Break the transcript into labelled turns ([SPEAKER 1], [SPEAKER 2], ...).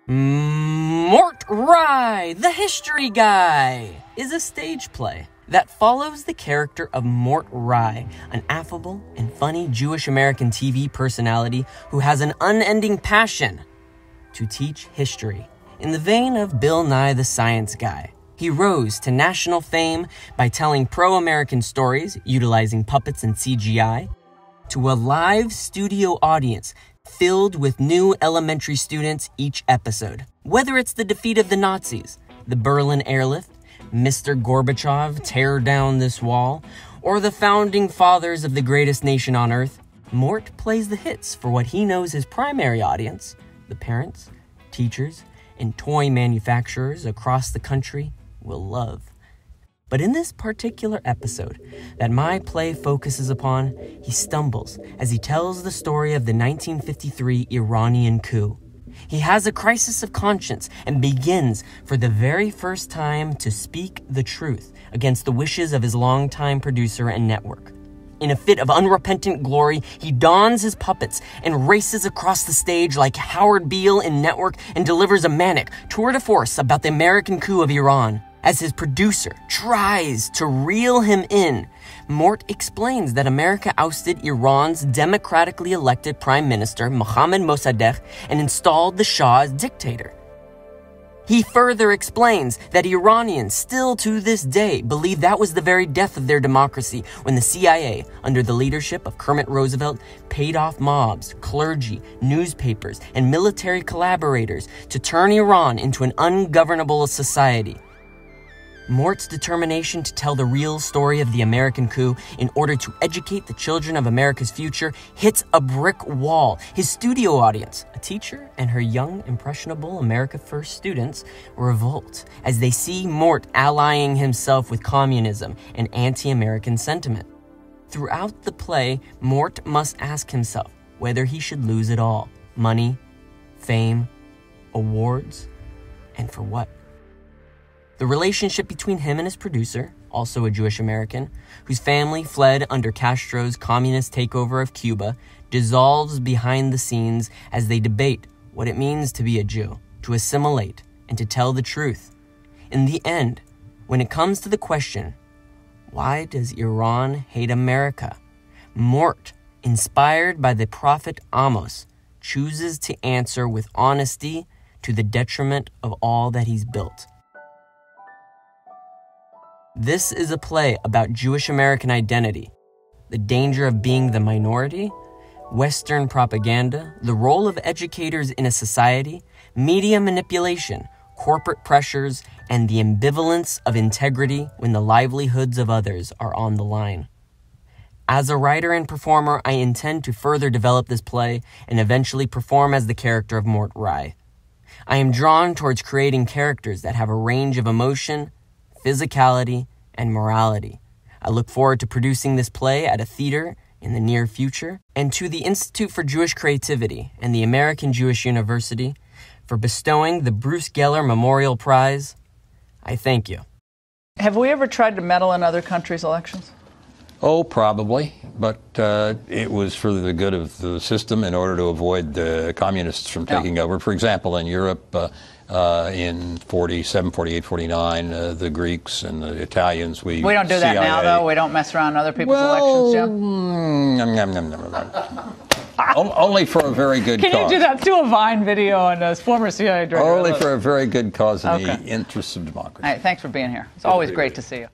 [SPEAKER 1] Mort Rye, the history guy, is a stage play that follows the character of Mort Rye, an affable and funny Jewish-American TV personality who has an unending passion to teach history. In the vein of Bill Nye the Science Guy, he rose to national fame by telling pro-American stories utilizing puppets and CGI to a live studio audience filled with new elementary students each episode. Whether it's the defeat of the Nazis, the Berlin airlift, Mr. Gorbachev, tear down this wall, or the founding fathers of the greatest nation on earth, Mort plays the hits for what he knows his primary audience, the parents, teachers, and toy manufacturers across the country, will love. But in this particular episode that my play focuses upon, he stumbles as he tells the story of the 1953 Iranian coup. He has a crisis of conscience and begins for the very first time to speak the truth against the wishes of his longtime producer and network. In a fit of unrepentant glory, he dons his puppets and races across the stage like Howard Beale in Network and delivers a manic tour de force about the American coup of Iran. As his producer tries to reel him in, Mort explains that America ousted Iran's democratically elected Prime Minister, Mohammad Mossadegh, and installed the Shah as dictator. He further explains that Iranians still to this day believe that was the very death of their democracy when the CIA, under the leadership of Kermit Roosevelt, paid off mobs, clergy, newspapers, and military collaborators to turn Iran into an ungovernable society. Mort's determination to tell the real story of the American coup in order to educate the children of America's future hits a brick wall. His studio audience, a teacher and her young, impressionable America First students, revolt as they see Mort allying himself with communism and anti-American sentiment. Throughout the play, Mort must ask himself whether he should lose it all: money, fame, awards, and for what? The relationship between him and his producer, also a Jewish American, whose family fled under Castro's communist takeover of Cuba, dissolves behind the scenes as they debate what it means to be a Jew, to assimilate, and to tell the truth. In the end, when it comes to the question, why does Iran hate America? Mort, inspired by the prophet Amos, chooses to answer with honesty to the detriment of all that he's built. This is a play about Jewish American identity, the danger of being the minority, Western propaganda, the role of educators in a society, media manipulation, corporate pressures, and the ambivalence of integrity when the livelihoods of others are on the line. As a writer and performer, I intend to further develop this play and eventually perform as the character of Mort Rye. I am drawn towards creating characters that have a range of emotion, physicality, and morality. I look forward to producing this play at a theater in the near future, and to the Institute for Jewish Creativity and the American Jewish University for bestowing the Bruce Geller Memorial Prize. I thank you.
[SPEAKER 2] Have we ever tried to meddle in other countries' elections?
[SPEAKER 3] Oh, probably, but it was for the good of the system in order to avoid the communists from taking over. For example, in Europe, in 47, 48, 49, the Greeks and the Italians, we
[SPEAKER 2] don't do that now, though? We don't mess around other people's elections, Jim?
[SPEAKER 3] Only for a very good cause.
[SPEAKER 2] Can you do that? Do a Vine video on a former CIA director.
[SPEAKER 3] Only for a very good cause in the interests of democracy.
[SPEAKER 2] All right, thanks for being here. It's always great to see you.